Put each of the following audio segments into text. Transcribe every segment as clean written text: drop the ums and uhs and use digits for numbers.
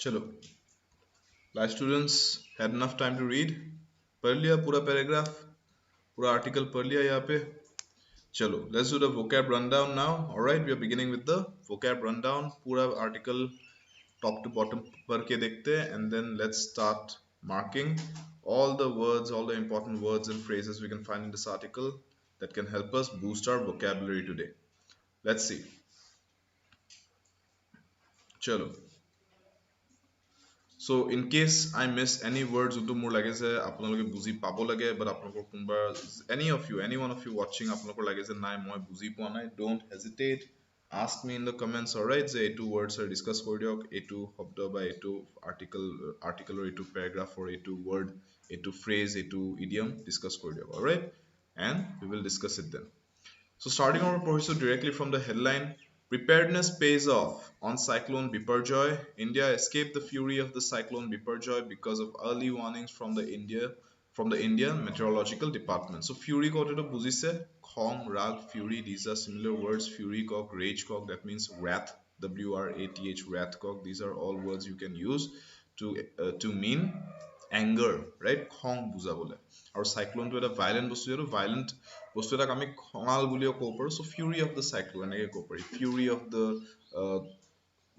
चलो live students had enough time to read पढ़ लिया पूरा paragraph पूरा article पढ़ लिया यहाँ पे चलो let's do the vocab rundown now. Alright, we are beginning with the vocab rundown. पूरा article top to bottom पढ़ के देखते हैं and then let's start marking all the words, all the important words and phrases we can find in this article that can help us boost our vocabulary today. Let's see. चलो So in case I miss any words যোনটো মোৰ লাগে যে আপোনালোকে বুজি পাব লাগে but আপোনালোকৰ কোনবা any of you, any one of you watching আপোনালোকৰ লাগে যে নাই মই বুজি পোৱা নাই, don't hesitate, ask me in the comments. Alright, যে এইটো words are discuss কৰি দিয়ক, এইটো শব্দ বা এইটো article or এইটো paragraph or এইটো word, এইটো phrase, এইটো idiom discuss কৰি দিয়ক. Alright, and we will discuss it then. So starting our pursuit directly from the headline, preparedness pays off on Cyclone Biparjoy. India escaped the fury of the Cyclone Biparjoy because of early warnings from the Indian Meteorological Department. So fury ko to bujise, khong, rag, fury, these are similar words. Fury kok, rage kok, that means wrath, W-R-A-T-H, wrath kok. These are all words you can use to mean anger, right? Khong bujabole. Our cyclone to a violent bostu, violent bostu eta kami khongal buliyo ko paru. So fury of the cyclone enake ko pari, fury of the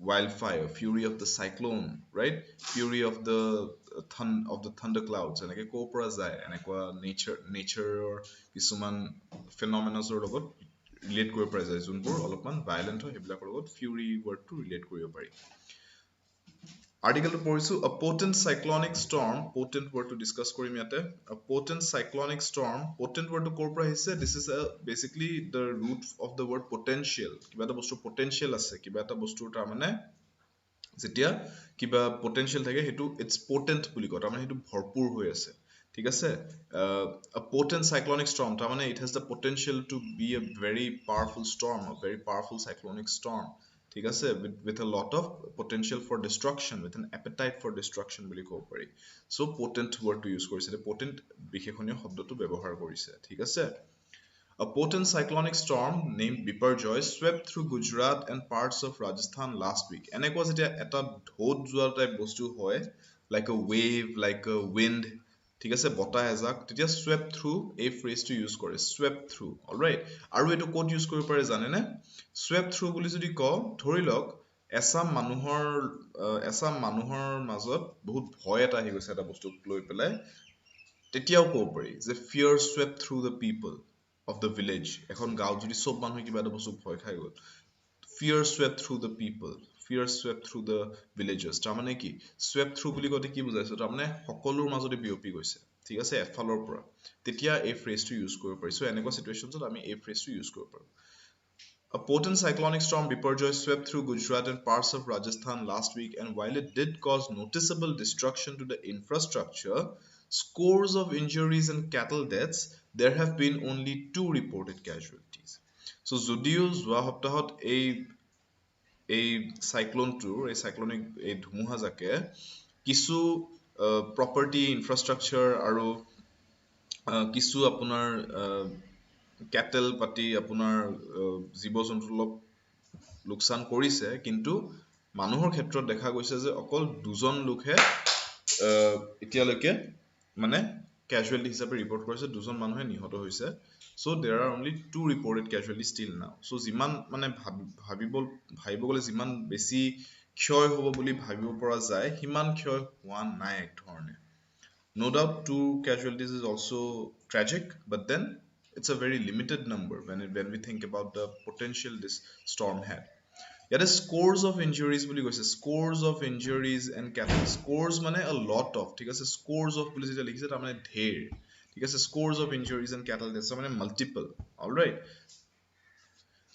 wildfire, fury of the cyclone, right? Fury of the thunder clouds enake ko para jay, enekwa nature or kisuman phenomena or logot relate koribo para jay junbur olopman violent hoy hebilakor logot fury word to relate koribo pari. Article to porisu, a potent cyclonic storm, potent word to discuss korim yate, a potent cyclonic storm, potent word to korpora hisse, this is basically the root of the word potential. Kiba eta bostu potential ase, kiba eta bostu tar mane jetia kiba potential thake hetu it's potent buli ko, tar mane hetu bhorpur hoy ase. ঠিক আছে, a potent cyclonic storm, tar mane it has the potential to be a very powerful storm, a very powerful cyclonic storm. ঠিক আছে, with a lot of potential for destruction, with an appetite for destruction বুলি ক'ব পাৰি. So potent word to use কৰিছে, potent বিশেষণীয় শব্দটো ব্যৱহাৰ কৰিছে. ঠিক আছে, a potent cyclonic storm named Biparjoy swept through Gujarat and parts of Rajasthan last week. এনেকুৱা যেতিয়া এটা ঢৌত যোৱা টাইপ বস্তু হয়, like a wave, like a wind, ঠিক আছে, বতাহ এজাক, তেতিয়া swept through এই phrase টো use কৰে, swept through. Alright, আৰু এইটো ক'ত use কৰিব পাৰে জানে নে? Swept through বুলি যদি কওঁ, ধৰি লওক Assam মানুহৰ মাজত বহুত ভয় এটা আহি গৈছে এটা বস্তুক লৈ পেলাই, তেতিয়াও ক'ব পাৰি যে fear swept through the people of the village. এখন গাঁৱত যদি সব মানুহে কিবা এটা বস্তু ভয় খাই গ'ল, fear swept through the people, fear swept through the villagers. তাৰ মানে কি swept through বুলি কওঁতে কি বুজাইছে, তাৰ মানে সকলোৰ মাজতে বিয়পি গৈছে, ঠিক আছে, এফালৰ পৰা, তেতিয়া এই phrase টো ইউজ কৰিব পাৰি. সো এনেকুৱা সিচুৱেচনত আমি এই phrase টো ইউজ কৰিব পাৰো. A potent cyclonic storm Biparjoy swept through Gujarat and parts of Rajasthan last week, and while it did cause noticeable destruction to the infrastructure, scores of injuries and cattle deaths, there have been only 2 reported casualties. So যদিও যোৱা সপ্তাহত এই সাইক্লোনটোৰ এই cyclonic এই ধুমুহাজাকে কিছু property infrastructure আৰু কিছু আপোনাৰ cattle পাতি আপোনাৰ জীৱ-জন্তু লক লোকসান কৰিছে, কিন্তু মানুহৰ ক্ষেত্ৰত দেখা গৈছে যে অকল দুজন লোকহে এতিয়ালৈকে মানে casualty হিচাপে ৰিপৰ্ট কৰিছে, দুজন মানুহে নিহত হৈছে. So there are only 2 reported casualties still now. So যিমান মানে ভাবিব গলে যিমান বেছি ক্ষয় হ'ব বুলি ভাবিব পৰা যায়, হিমান ক্ষয় হোৱা নাই এক ধৰণে. No doubt 2 casualties is also tragic, but then it's a very limited number when we think about the potential this storm had. Yet scores of injuries বুলি কৈছে, scores of injuries and cattle. Scores মানে a lot of, ঠিক আছে, scores of বুলি যেতিয়া লিখিছে তাৰ মানে ঢেৰ, ঠিক আছে, scores of injuries and cattle deaths মানে multiple. All right,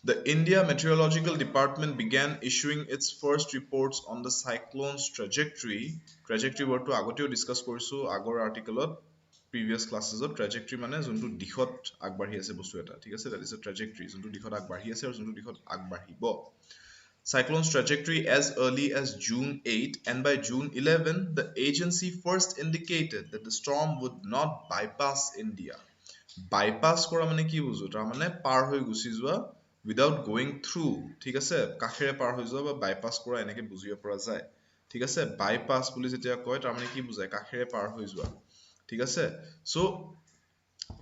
the India Meteorological Department began issuing its first reports on the cyclone's trajectory word to আগতেও ডিসকাস কৰিছো আগৰ আৰ্টিকেলত, previous classes of trajectory মানে যোনটো দিশত আগবাঢ়ি আছে বস্তু এটা, ঠিক আছে, that is a trajectory, যোনটো দিশত আগবাঢ়ি আছে আৰু যোনটো দিশত আগবাঢ়িব. Cyclone's trajectory as early as June 8, and by June 11 the agency first indicated that the storm would not bypass India. Bypass কৰা মানে কি বুজো, তাৰ মানে পাৰ হৈ গুচি যোৱা without going through, ঠিক আছে, কাখেৰে পাৰ হৈ যোৱা বা bypass কৰা এনেকে বুজিব পৰা যায়. ঠিক আছে বাইপাছ বুলি যেতিয়া কয় তাৰমানে কি বুজায় কাষেৰে পাৰ হৈ যোৱা ঠিক আছে চ'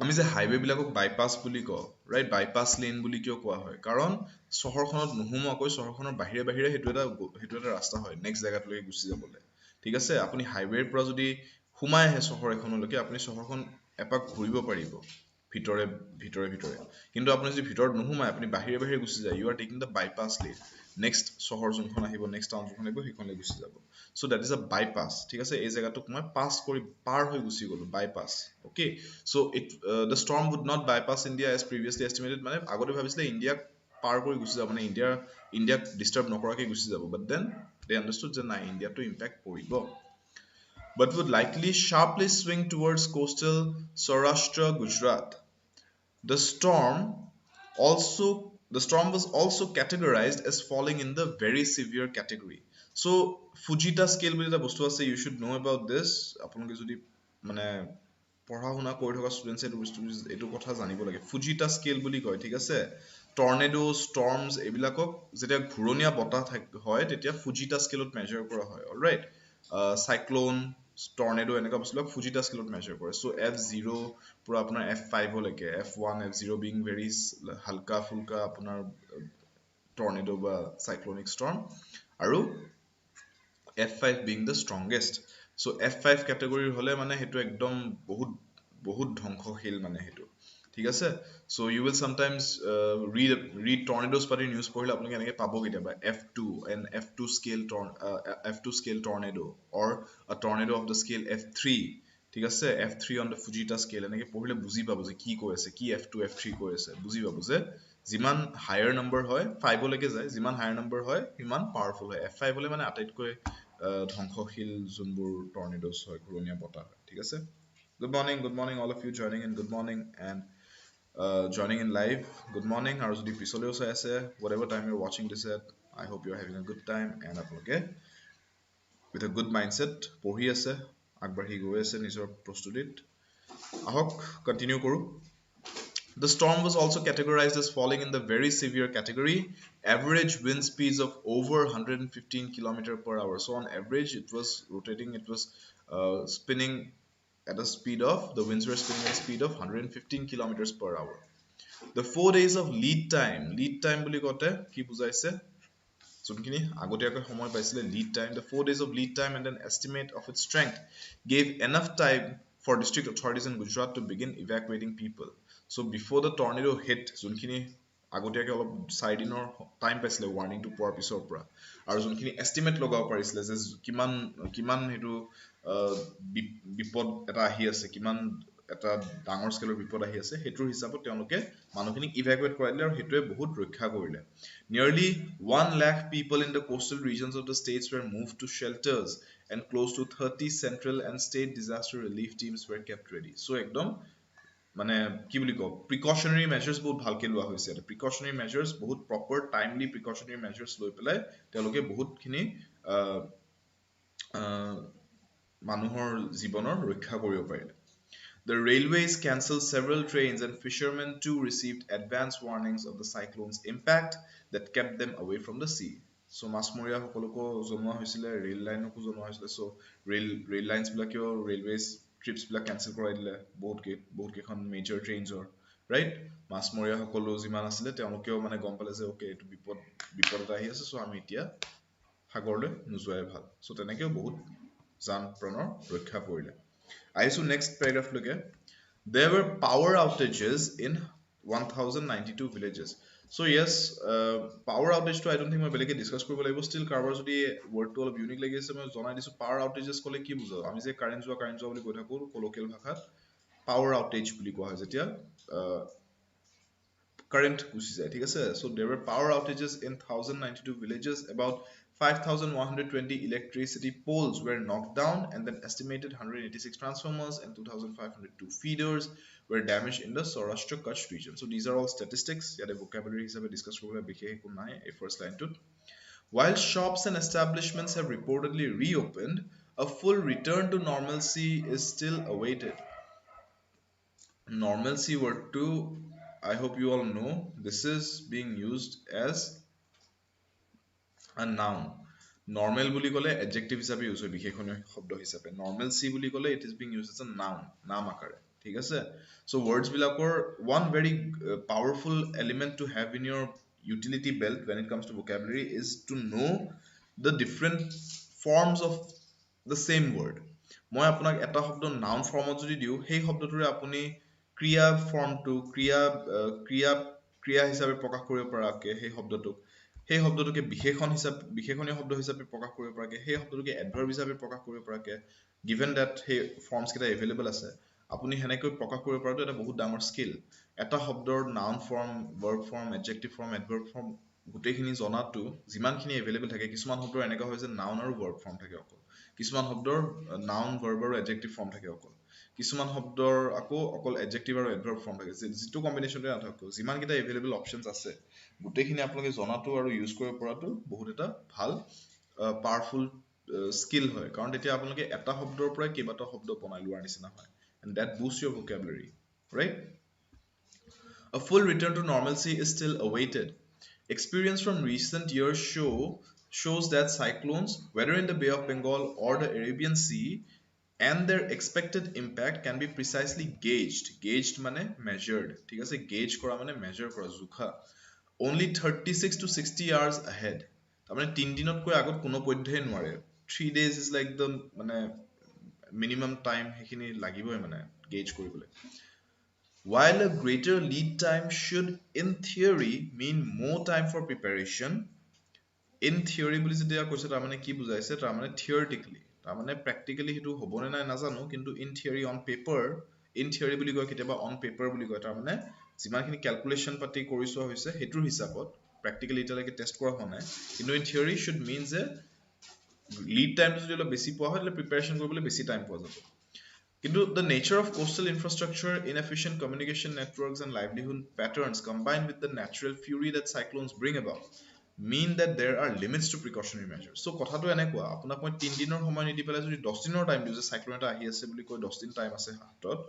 আমি যে হাইৱে বিলাকক বাইপাছ বুলি কওঁ ৰাইট বাইপাছ লেন বুলি কিয় কোৱা হয় কাৰণ চহৰখনত নোসোমোৱাকৈ চহৰখনৰ বাহিৰে বাহিৰে সেইটো এটা ৰাস্তা হয় নেক্সট জেগাটোলৈকে গুচি যাবলৈ ঠিক আছে আপুনি হাইৱেৰ পৰা যদি সোমাই আহে চহৰ এখনলৈকে আপুনি চহৰখন এপাক ঘূৰিব পাৰিব ভিতৰে ভিতৰে ভিতৰে কিন্তু আপুনি যদি ভিতৰত নোসোমায় আপুনি বাহিৰে বাহিৰে গুচি যায় you are taking the bypass lane next চহৰ যোনখন আহিব নেক্সট টাউন যোনখন আহিব সেইখনলৈ গুচি যাব চ' দেট ইজ আ বাইপাছ ঠিক আছে এই জেগাটোক মই পাছ কৰি পাৰ হৈ গুচি গ'লো bypass okay so' the storm would not bypass India as previously estimated মানে আগতে ভাবিছিলে ইণ্ডিয়াক পাৰ কৰি গুচি যাব মানে ইণ্ডিয়াক ডিষ্টাৰ্ব নকৰাকৈ গুচি যাব বাট দেন they understood যে নাই ইণ্ডিয়াটো ইম্পেক্ট পৰিব but would likely sharply swing towards coastal Saurashtra Gujarat the storm the storm was also categorized as falling in the very severe category. So Fujita scale বুলি এটা বস্তু আছে you should know about this আপোনালোকে যদি মানে পঢ়া শুনা কৰি থকা ষ্টুডেন্টছ এইটো কথা জানিব লাগে ফুজিটা স্কেল বুলি কয় ঠিক আছে টৰ্নেডো ষ্টৰ্মছ এইবিলাকক যেতিয়া ঘূৰণীয়া বতাহ হয় তেতিয়া ফুজিটা স্কেলত মেজাৰ কৰা হয় অলৰাইট চাইক্লোন টৰ্নেডো এনেকুৱা বস্তুবিলাক ফুজিটা স্কেলত মেজাৰ কৰে চ' F0 পুৰা আপোনাৰ F5 লৈকে F1 F0 বিং ভেৰি হালকা ফুলকা আপোনাৰ টৰ্নেডো বা চাইক্লোনিক ষ্টৰ্ম আৰু F5 being the strongest so F5 category হলে মানে হেতু একদম বহুত বহুত ধ্বংসশীল মানে হেতু ঠিক আছে so you will sometimes read tornadoes পাতি নিউজ পঢ়িলে আপোনালোকে এনেকৈ পাব কেতিয়াবা F2 and F2 scale tornado or a tornado of the scale F3 ঠিক আছে F3 on the Fujita scale এনেকৈ পঢ়িলে বুজি পাব যে কি কৈ আছে কি F2 F3 কৈ আছে বুজি পাব যে যিমান হায়াৰ নম্বৰ হয় 5 লৈকে যায় যিমান হায়াৰ নম্বৰ হয় সিমান পাৱাৰফুল হয় F5 হলে মানে আটাইতকৈ ধ্বংসশীল যোনবোৰ টৰ্নেডোছ হয় ঘূৰণীয়া বতাহ হয় ঠিক আছে good morning all of you joining in good morning and joining in live good morning আৰু যদি পিছলৈও চাই আছে whatever time you're watching this at I hope you're having a good time and আপোনালোকে with a good mindset পঢ়ি আছে আগবাঢ়ি গৈ আছে নিজৰ প্ৰস্তুতিত আহক কন্টিনিউ কৰো The storm was also categorized as falling in the very severe category, average wind speeds of over 115 km per hour. So on average, it was rotating, it was spinning at a speed of, the winds were spinning at a speed of 115 kilometers per hour. The 4 days of lead time বুলি কওঁতে কি বুজাইছে যোনখিনি আগতীয়াকৈ সময় পাইছিলে lead time the 4 days of lead time and an estimate of its strength gave enough time for district authorities in Gujarat to begin evacuating people so before the tornado hit যোনখিনি আগতীয়াকৈ অলপ 4 দিনৰ টাইম পাইছিলে warning to পোৱাৰ পিছৰ পৰা আৰু যোনখিনি এস্টিমেট লগাব পাৰিছিলে যে কিমান কিমান হেতু বিপদ এটা আহি আছে কিমান এটা ডাঙৰ স্কেলৰ বিপদ আহি আছে হেতুৰ হিচাপত তেওঁলোকে মানুহখিনিক ইভাকুৱেট কৰাই দিলে আৰু হেতুৱে বহুত ৰক্ষা কৰিলে nearly 1 lakh people in the coastal regions of the states were moved to shelters and close to 30 central and state disaster relief teams were kept ready so ekdom মানে কি বুলি কও প্ৰিকশনাৰী মেজাৰ্স বহুত ভালকে লোৱা হৈছে এটা প্ৰিকশনাৰী মেজাৰ্স বহুত প্ৰপাৰ টাইমলি প্ৰিকশনাৰী মেজাৰ্স লৈ পেলাই তেওঁলোকে বহুতখিনি মানুহৰ জীৱনৰ ৰক্ষা কৰিব পাৰিলে The railways cancelled several trains and fishermen too received advance warnings of the cyclone's impact that kept them away from the sea. So মাছমৰীয়া সকলকো জনোৱা হৈছিলে ৰেল লাইনকো জনোৱা হৈছিলে so ৰেল লাইনছ বিলাকেও railways trips বিলাক cancel কৰাই দিলে বহুত কেইখন major trains right মাছমৰীয়া সকলো যিমান আছিলে তেওঁলোকেও মানে গম পালে যে ওকে এটো বিপদ এটা আহি আছে so আমি এতিয়া সাগৰলৈ নোযোৱাই ভাল so তেনেকেও বহুত জান প্ৰাণৰ ৰক্ষা কৰিলে আহিছো next paragraph লৈকে there were power outages in 1092 villages so yes power outage to I don't think মই বেলেগে ডিসকাস কৰিব লাগিব still কাৰবাৰ যদি word to অলপ ইউনিক লাগি আছে মই জনাই দিছো power outages কলে কি বুজাও আমি যে কাৰেন্ট যোৱা বুলি কৈ থাকো কলোকিয়েল ভাষাত power outage বুলি কোৱা হয় যেতিয়া current গুচি যায় ঠিক আছে so there were power outages in 1092 villages about 5120 electricity poles were knocked down and then estimated 186 transformers and 2502 feeders were damaged in the Saurashtra Kutch region so these are all statistics yada vocabulary hisabe discuss koribole bikhe ko nai a first line to while shops and establishments have reportedly reopened a full return to normalcy is still awaited normalcy word to I hope you all know this is being used as a noun. Normal বুলি ক'লে adjective হিচাপে use হয় বিশেষণীয় শব্দ হিচাপে নৰ্মেলচি বুলি ক'লে it is being use as a noun নাম আকাৰে ঠিক আছে চ' ৱৰ্ডছ বিলাকৰ one very powerful element to have in your utility belt when it comes to vocabulary is to know the different forms of the same word মই আপোনাক এটা শব্দ noun ফৰ্মত যদি দিওঁ সেই শব্দটোৰে আপুনি ক্ৰিয়া ফৰ্মটো ক্ৰিয়া ক্ৰিয়া হিচাপে প্ৰকাশ কৰিব পৰাকে সেই শব্দটোকে বিশেষণীয় শব্দ হিচাপে প্ৰকাশ কৰিব পৰাকে সেই শব্দটোকে এডভাৰ্ব হিচাপে প্ৰকাশ কৰিব পৰাকে given that সেই ফৰ্মছ কেইটা এভেইলেবল আছে আপুনি হেনেকৈ প্ৰকাশ কৰিব পৰাটো এটা বহুত ডাঙৰ স্কিল এটা শব্দৰ noun form verb form adjective form adverb form গোটেইখিনি জনাটো যিমানখিনি এভেইলেবল থাকে কিছুমান শব্দৰ এনেকুৱা হয় যে নাউন আৰু ভাৰ্ব ফৰ্ম থাকে অকল কিছুমান শব্দৰ নাউন ভাৰ্ব আৰু এডজেক্টিভ ফৰ্ম থাকে অকল কিছুমান শব্দৰ আকৌ অকল এডজেক্টিভ আৰু এডভাৰ্ব ফৰ্ম থাকে যিটো কম্বিনেশ্যনতে নাথাকক যিমানকেইটা এভেইলেবল অপশ্যনছ আছে গোটেইখিনি আপোনালোকে জনাটো আৰু ইউজ কৰিব পৰাটো বহুত এটা ভাল পাৱাৰফুল স্কিল হয় কাৰণ তেতিয়া আপোনালোকে এটা শব্দৰ পৰাই কেইবাটা শব্দ বনাই লোৱাৰ নিচিনা হয় and that boosts your vocabulary right a full return to normalcy is still awaited experience from recent years shows that cyclones whether in the Bay of Bengal or the Arabian Sea and their expected impact can be precisely gauged মানে measured ঠিক আছে gauge কৰা মানে measure কৰা জোখা only 36 to 60 hours ahead তাৰমানে 3 দিনতকৈ আগত কোনো পধ্যেই নোৱাৰে 3 days is like the মানে minimum time সেইখিনি লাগিবই মানে gauge কৰিবলৈ while a greater lead time should in theory mean more time for preparation in theory বুলি যেতিয়া কৈছে তাৰমানে কি বুজাইছে তাৰমানে theoretically তাৰমানে practically হেতু হ'বনে নাই নাজানো কিন্তু in theory বুলি কয় কেতিয়াবা on paper বুলি কয় তাৰমানে যিমানখিনি ক্যালকুলেশন পাতি কৰিছোৱা হৈছে হেতুৰ হিচাপত practically এতিয়ালৈকে টেষ্ট কৰা হোৱা নাই কিন্তু in theory should mean যে lead time যদি অলপ বেছি পোৱা হয় তাহলে প্ৰিপাৰেচন কৰিবলৈ বেছি টাইম পোৱা যাব কিন্তু the nature of coastal infrastructure inefficient communication networks and livelihood patterns combined with the natural fury that cyclones bring about mean that there are limits to precautionary measures so কথাটো এনেকুৱা আপোনাক মই 3 দিনৰ সময় নিদি পেলাই যদি 10 দিনৰ টাইম দিও যে সাইক্লোন এটা আহি আছে বুলি কৈ 10 দিন টাইম আছে হাতত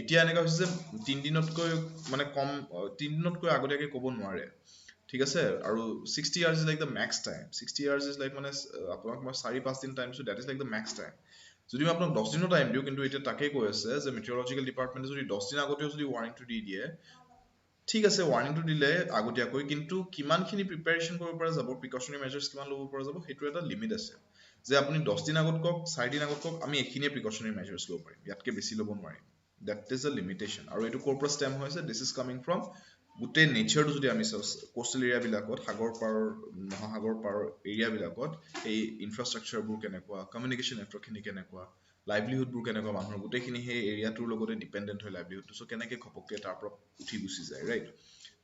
এতিয়া এনেকুৱা হৈছে যে 3 দিনতকৈ মানে কম 3 দিনতকৈ আগতীয়াকৈ ক'ব নোৱাৰে ঠিক আছে আৰু 60 hours is like the max time 60 hours is like মানে আপোনাক মই 4-5 দিন time so that is like the max time যদি মই আপোনাক 10 দিনৰ টাইম দিও কিন্তু এটা তাকে কৈ আছে যে মেট্ৰলজিক্যাল ডিপাৰ্টমেন্টে যদি 10 দিন আগতেও যদি ওয়াৰ্নিংটো দি দিয়ে ঠিক আছে ওয়াৰ্নিংটো দিলে আগতীয়াকৈ কিন্তু কিমানখিনি প্ৰিপাৰেচন কৰিব পৰা যাব প্ৰিকশনাৰী মেজাৰ্স কিমান ল'ব পৰা যাব হেতু এটা লিমিট আছে যে আপুনি 10 দিন আগত কক 4 দিন আগত কক আমি এখিনিয়ে প্ৰিকশনাৰী মেজাৰ্স ল'ব পাৰিম ইয়াতকে বেছি ল'ব নোৱাৰিম that is a limitation আৰু এটো কৰ্পোৰেট স্টেম হৈছে this is coming from গুটে নেচাৰটো যদি আমি কোস্টাল এৰিয়া বিলাকত সাগৰ পাৰ মহাসাগৰ পাৰ এৰিয়া বিলাকত এই ইনফ্ৰাষ্ট্ৰাকচাৰ বোৰ কেনেকুৱা কমিউনিকেশ্যন নেটৱৰ্ক খিনি কেনেকুৱা লাইভলিহুড বোৰ কেনেকুৱা মানুহৰ গুটেখিনি সেই এৰিয়াটোৰ লগতে ডিপেন্ডেন্ট হয় লাইভলিহুড সো কেনেকৈ খপককে তাৰ পৰা উঠি গুচি যায় ৰাইট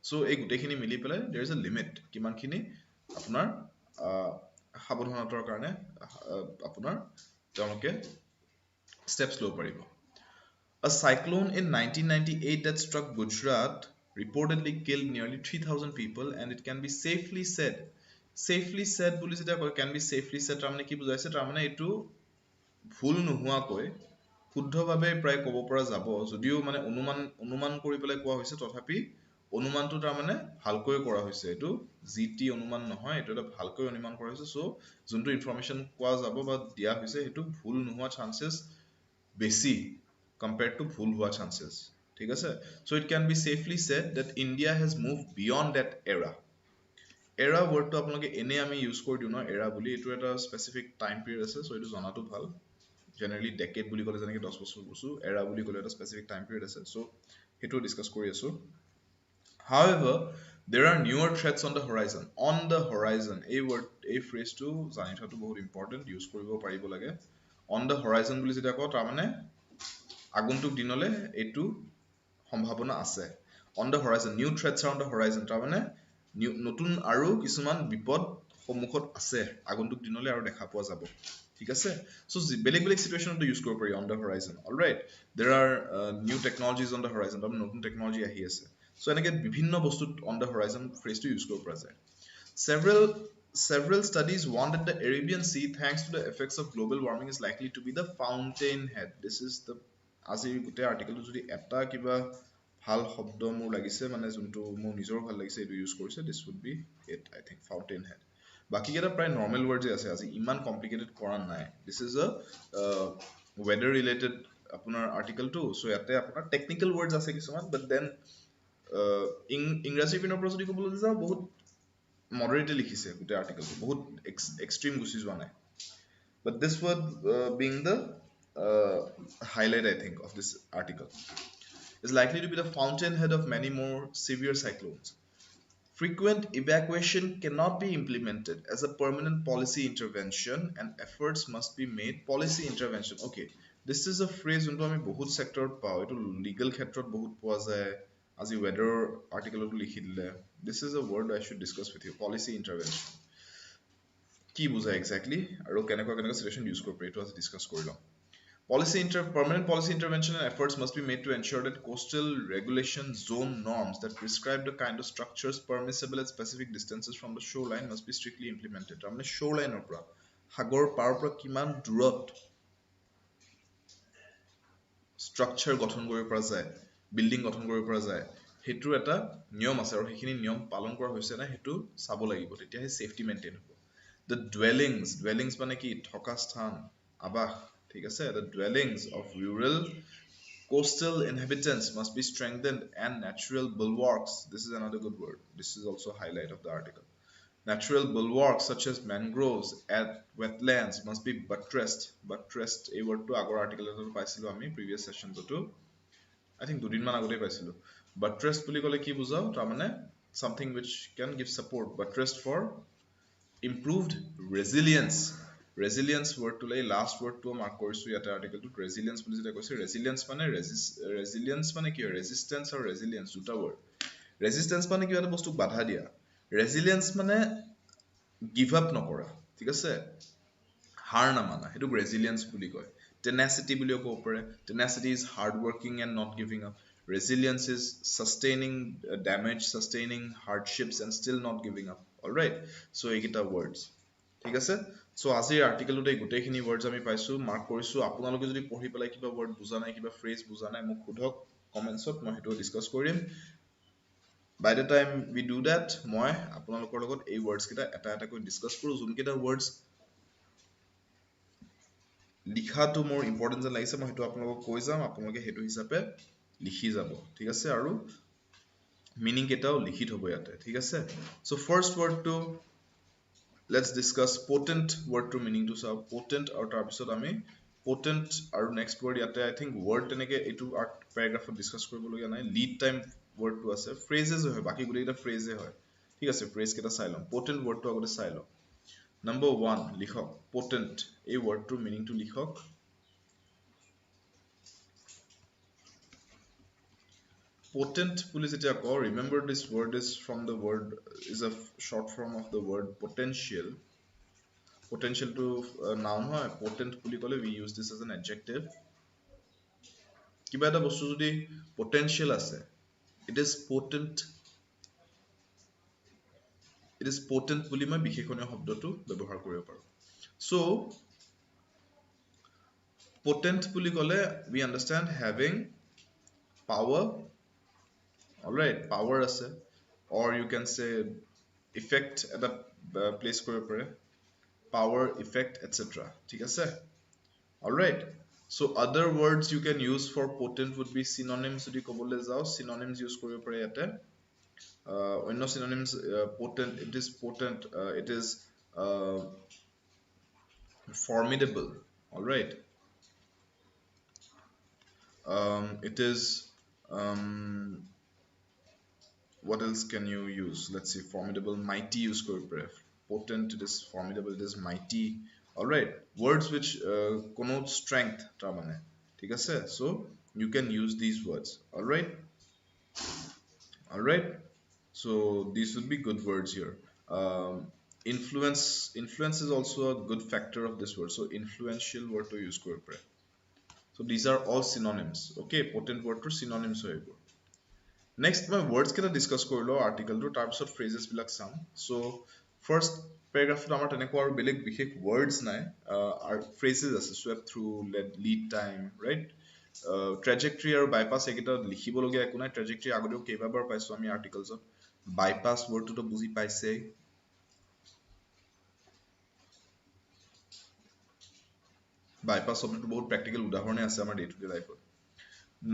সো এই গুটেখিনি মিলি পেলাই देयर इज अ লিমিট কিমানখিনি আপোনাৰ সাৱধানতাৰ কাৰণে আপোনাৰ তেওঁলোকে স্টেপছ ল'ব পাৰিব A cyclone in 1998 that struck Gujarat reportedly killed nearly 3,000 people and it can be safely said বুলি যেটা কয় can be safely said তাৰমানে কি বুজাইছে তাৰমানে এটো ভুল নোহোৱাকৈ শুদ্ধভাৱে প্ৰায় ক'ব পৰা যাব যদিও মানে অনুমান কৰি পেলাই কোৱা হৈছে তথাপি অনুমানটো তাৰমানে ভালকৈ কৰা হৈছে এটো জিটি অনুমান নহয় এটো এটা ভালকৈ অনুমান কৰা হৈছে সো যোনটো ইনফৰমেশন কোৱা যাব বা দিয়া হৈছে এটো ভুল নোহোৱা চান্সেস বেছি compared to ভুল হোৱা chances ঠিক আছে so it can be safely said that India has moved beyond that era word to আপোনালোকে এনে আমি ইউজ কৰি দিও ন era বুলি এটো এটা স্পেসিফিক টাইম পিৰিয়ড আছে সো এটো জনাটো ভাল generally decade বুলি ক'লে যেনেকৈ 10 বছৰ বছৰ era বুলি ক'লে এটা স্পেসিফিক টাইম পিৰিয়ড আছে সো হেতু ডিসকাস কৰি আছো however there are newer threats on the horizon a word a phrase to জানি থোৱাটো বহুত ইম্পৰ্টেন্ট ইউজ কৰিব পাৰিব লাগে on the horizon বুলি যেটা কও তাৰ মানে আগন্তুক দিনলে এটো সম্ভাৱনা আছে on the horizon new threats are on the horizon তাৰ মানে নতুন আৰু কিছুমান বিপদ সম্মুখত আছে আগন্তুক দিনলে আৰু দেখা পোৱা যাব ঠিক আছে সো বেলেগ সিচুৱেচনটো ইউজ কৰিব পাৰি on the horizon all right there are new technologies on the horizon তাৰ নতুন টেকনলজি আহি আছে সো এনেকে বিভিন্ন বস্তু on the horizon phrase টো ইউজ কৰিব পৰা যায় Several studies warn that the Arabian Sea, thanks to the effects of global warming, is likely to be the fountainhead. This is the আজিৰ গোটেই আৰ্টিকেলটো যদি এটা কিবা ভাল শব্দ মোৰ লাগিছে মানে যোনটো মোৰ নিজৰ ভাল লাগিছে এটো ইউজ কৰিছে this would be it I think fountainhead বাকি কেইটা প্ৰায় নৰ্মেল ৱৰ্ডে আছে আজি ইমান কমপ্লিকেটেড কৰা নাই this is a weather related আপোনাৰ আৰ্টিকেলটো চ' ইয়াতে আপোনাৰ টেকনিকেল ৱৰ্ডছ আছে কিছুমান বাট দেন ইংৰাজী পিনৰ পৰা যদি ক'বলৈ যাওঁ বহুত মডাৰেটলি লিখিছে গোটেই আৰ্টিকেলটো বহুত এক্সট্ৰিম গুচি যোৱা নাই but this was being the highlight I think of this article is likely to be the fountainhead of many more severe cyclones. Frequent evacuation cannot be implemented as a permanent policy intervention and efforts must be made. Policy intervention. Okay, this is a phrase যোনটো আমি বহুত সেক্টৰত পাওঁ এইটো legal ক্ষেত্ৰত বহুত পোৱা যায় আজি weather article লিখি দিলে this is a word I should discuss with you policy intervention কি বুজায় exactly আৰু কেনেকুৱা situation use কৰিব পাৰি এইটো আজি discuss কৰি লওঁ permanent policy intervention and efforts must be made to ensure that coastal regulation zone norms that prescribe the kind of structures permissible at specific distances from the shoreline must be strictly implemented. তাৰমানে shoreline পৰা সাগৰ পাৰৰ পৰা কিমান দূৰত structure গঠন কৰিব পৰা যায় building গঠন কৰিব পৰা যায় হেতুৰ এটা নিয়ম আছে আৰু সেইখিনি নিয়ম পালন কৰা হৈছে না হেতু চাব লাগিব তেতিয়াহে safety maintain হ'ব the dwellings মানে কি থকা স্থান আবাস ঠিক আছে the dwellings of rural coastal inhabitants must be strengthened and natural bulwarks this is another good word this is also a highlight of the article natural bulwarks such as mangroves at wetlands must be buttressed a word to agor article eto paisilo ami previous session to I think dudin man agote paisilo buttressed বুলি কলে কি বুজাও তাৰ মানে something which can give support buttressed for improved resilience word to last word to mark কৰিছো ইয়াতে article to resilience বুলি যেটা কৈছে resilience মানে কি resistance or resilience দুটা word resistance মানে কি এটা বস্তু বাধা দিয়া resilience মানে give up নকৰা ঠিক আছে হাৰ নামানা হেতু resilience বুলি কয় tenacity বুলিও ক'ব পাৰে tenacity is hard working and not giving up resilience is sustaining damage sustaining hardships and still not giving up all right so এইকেইটা words ঠিক আছে সো আজিৰ আৰ্টিকেলটোতে গোটেইখিনি words আমি পাইছো মাৰ্ক কৰিছো আপোনালোকে যদি পঢ়ি পেলাই কিবা word বুজা নাই কিবা phrase বুজা নাই মোক খুধক কমেন্টছত মই হেতু ডিসকাস কৰিম by the time we do that মই আপোনালোকৰ লগত এই words কেইটা এটা এটা কৈ ডিসকাস কৰো যোন কেইটা words লিখাটো মোৰ ইম্পৰ্টেন্ট যেন লাগিছে মই হেতু আপোনালোকক কৈ যাম আপোনালোকে হেতু হিচাপে লিখি যাব ঠিক আছে আৰু meaning কেটাও লিখি থব ইয়াতে ঠিক আছে so first word to let's discuss potent word to meaning to sub potent আৰু তাৰ পিছত আমি potent আৰু next word ইয়াতে I think word তেনেকে এটো paragraph ডিসকাস কৰিব লগা নাই lead time word to আছে phrases হয় বাকি গুলিটা phrase হয় ঠিক আছে phrase কেটা চাই লম potent word to আগতে চাই লম number 1 লিখক potent এই word to meaning to লিখক potent বুলি যেতিয়া কও remember this word is from the word is a short form of the word potential to noun হয় potent বুলি কলে we use this as an adjective কিবা এটা বস্তু যদি potential আছে it is potent বুলি মই বিশেষণীয় শব্দটো ব্যৱহাৰ কৰিব পাৰো so potent বুলি কলে we understand having power all right power আছে or you can say effect at a place কৰিব পাৰে power effect etc ঠিক আছে all right so other words you can use for potent would be synonyms যদি কবলে যাও synonyms use কৰিব পাৰে ইয়াতে অন্য synonyms potent it is formidable all right it is what else can you use let's see formidable mighty use korib pare potent it is formidable it is mighty all right words which connote strength tar mane thik ase so you can use these words all right so these would be good words here influence is also a good factor of this word so influential word to use korib pare so these are all synonyms okay potent word to synonyms hoibo next my words keta discuss korilo article to tar pisot phrases bilak sam so first paragraph to amar teneko aru beleg bishek words nai are phrases ase swept through lead time right trajectory aru bypass ekita likhibologia ekunai trajectory agodio kebabar paisu ami articles of bypass word to buji paise bypass শব্দটো বহুত practical উদাহৰণে আছে আমাৰ day to day লাইফত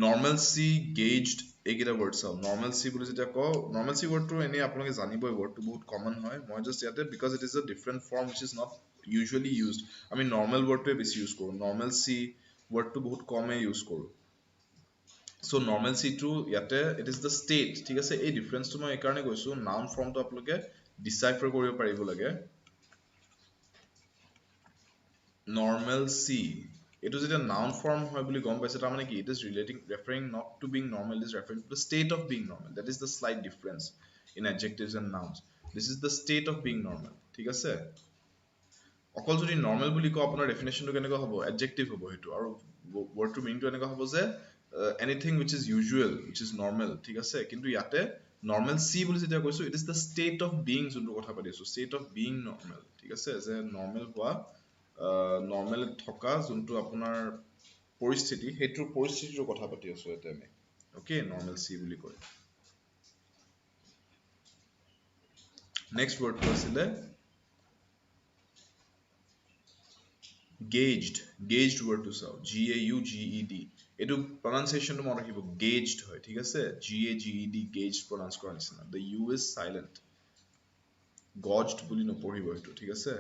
normalcy gauged এইকেইটা word চাওঁ normalcy বুলি যেতিয়া কওঁ normalcy ৱৰ্ডটো এনেই আপোনালোকে জানিবই ৱৰ্ডটো বহুত কমন হয় মই জাষ্ট ইয়াতে because it is a different form which is not usually used আমি normal ৱৰ্ডটোৱে বেছি ইউজ কৰোঁ normalcy ৱৰ্ডটো বহুত কমেই ইউজ কৰোঁ so normalcy টো ইয়াতে it is the state ঠিক আছে এই ডিফাৰেন্সটো মই এই কাৰণে কৈছোঁ noun formটো আপোনালোকে decipher কৰিব পাৰিব লাগে normalcy এইটো যেতিয়া noun form হয় বুলি গম পাইছে তাৰ মানে কি it is referring not to being normal it is referring to the state of being normal that is the slight difference in adjectives and nouns this is the state of being normal ঠিক আছে অকল যদি normal বুলি কওঁ আপোনাৰ ডেফিনেশ্যনটো কেনেকুৱা হ'ব adjective হ'ব সেইটো আৰু ৱৰ্ডটোৰ মিনিংটো এনেকুৱা হ'ব যে anything which is usual which is normal ঠিক আছে কিন্তু ইয়াতে নৰ্মেল চি বুলি যেতিয়া কৈছো it is the state of being যোনটো কথা পাতি আছো state of being normal ঠিক আছে যে নৰ্মেল হোৱা নৰ্মেল থকা যোনটো আপোনাৰ পৰিস্থিতি সেইটোৰ পৰিস্থিতিৰ কথা পাতি আছো ইয়াতে আমি ওকে নৰ্মেল চি বুলি কয় নেক্সট ৱৰ্ডটো আছিলে gauged word to saw g a u g e d etu pronunciation to mona rakhibok gauged hoy thik ase g a g e d gauged pronounce kora nisina the u is silent gauged boli no poribo etu thik ase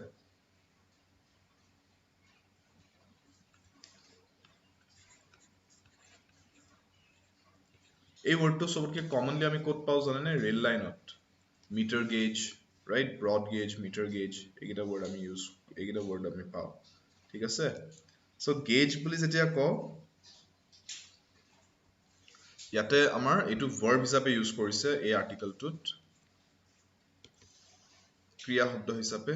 এই word to sobotke commonly ami kot pau jane rail line ot meter gauge right broad gauge meter gauge egita word ami use egita word ami pau ঠিক আছে so gauge বুলি যেতিয়া ক ইয়াতে আমাৰ এটো verb হিচাপে ইউজ কৰিছে এই আৰ্টিকেলটোত ক্ৰিয়া শব্দ হিচাপে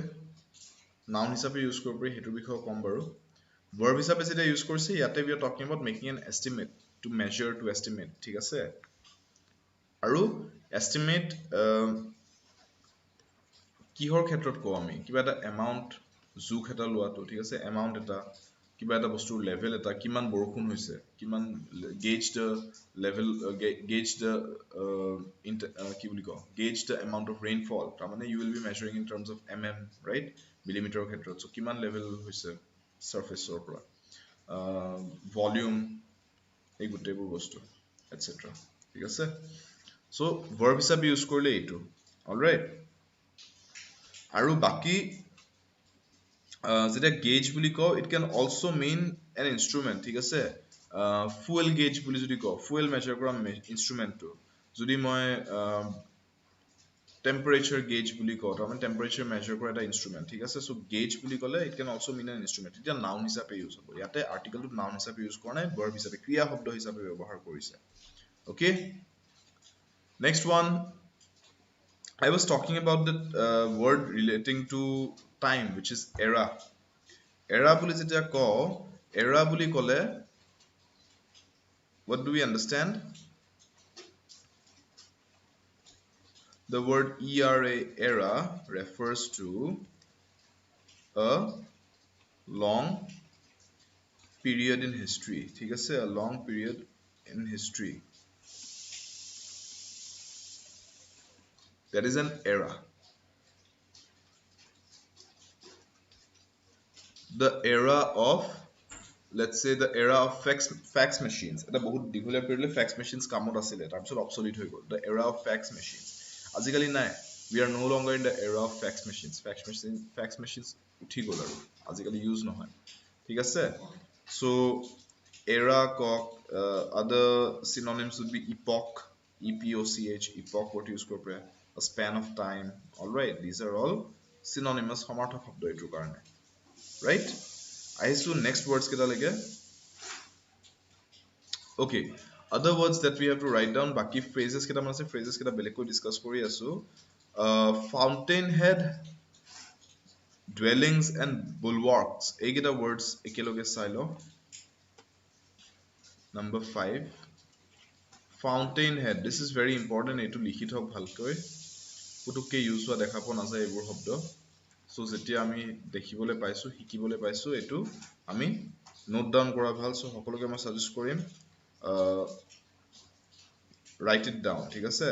noun হিচাপে ইউজ কৰিব পাৰি হেতু বিষয় কম বাৰু verb হিচাপে যেতিয়া ইউজ কৰিছে ইয়াতে we are talking about making an estimate to measure to estimate ঠিক আছে আৰু estimate কিহৰ ক্ষেত্ৰত কও আমি কিবা এটা এমাউন্ট জুখ এটা লোৱাটো ঠিক আছে এমাউন্ট এটা কিবা এটা বস্তুৰ লেভেল এটা কিমান বৰষুণ হৈছে কিমান gauge the level gauge the কি বুলি কও gauge the amount of rainfall তাৰ মানে you will be measuring in terms of mm right millimeter ক্ষেত্ৰত so কিমান লেভেল হৈছে সাৰফেসৰ পৰা ভলিউম এই গুটেবোৰ বস্তু etc ঠিক আছে so verb হিচাপে ইউজ কৰিলে এইটো অলৰাইট আৰু বাকি যেটা gauge বুলি কও it can also mean an instrument ঠিক আছে fuel gauge বুলি যদি কও fuel measure কৰা instrument টো যদি মই temperature gauge বুলি কও তাৰ মানে temperature measure কৰা এটা instrument ঠিক আছে so gauge বুলি কলে it can also mean an instrument এটা noun হিচাপে ইউজ হ'ব ইয়াতে আৰ্টিকেল টো noun হিচাপে ইউজ কৰা নাই verb হিচাপে ক্ৰিয়া শব্দ হিচাপে ব্যৱহাৰ কৰিছে okay next one I was talking about the word relating to time which is era era বুলি যেতিয়া ক era বুলি কলে what do we understand the word era refers to a long period in history ঠিক আছে a long period in history that is an era the era of let's say the era of fax machines eta bahut digulia period fax machines kamot asile tar pisot obsolete hoy gol the era of fax machines azikali nai we are no longer in the era of fax machines uthi gol aru azikali use no hoy thik ase so era other synonyms would be epoch epoch what use korpe a span of time all right these are all synonymous samarthak shobdo etur karone right আহিছো next words kita lage okay other words that we have to write down baki phrases kita mane phrases kita beleko discuss kori asu fountain head dwellings and bulwarks egita words ekeloge sailo number 5 fountain head this is very important etu likhi thok bhalkoi putukke use wa dekha po na jay ebur shobdo so jetia ami dekhibole paisu hikibole paisu etu ami note down kora bhal so hokoloke ma suggest korim write it down ঠিক আছে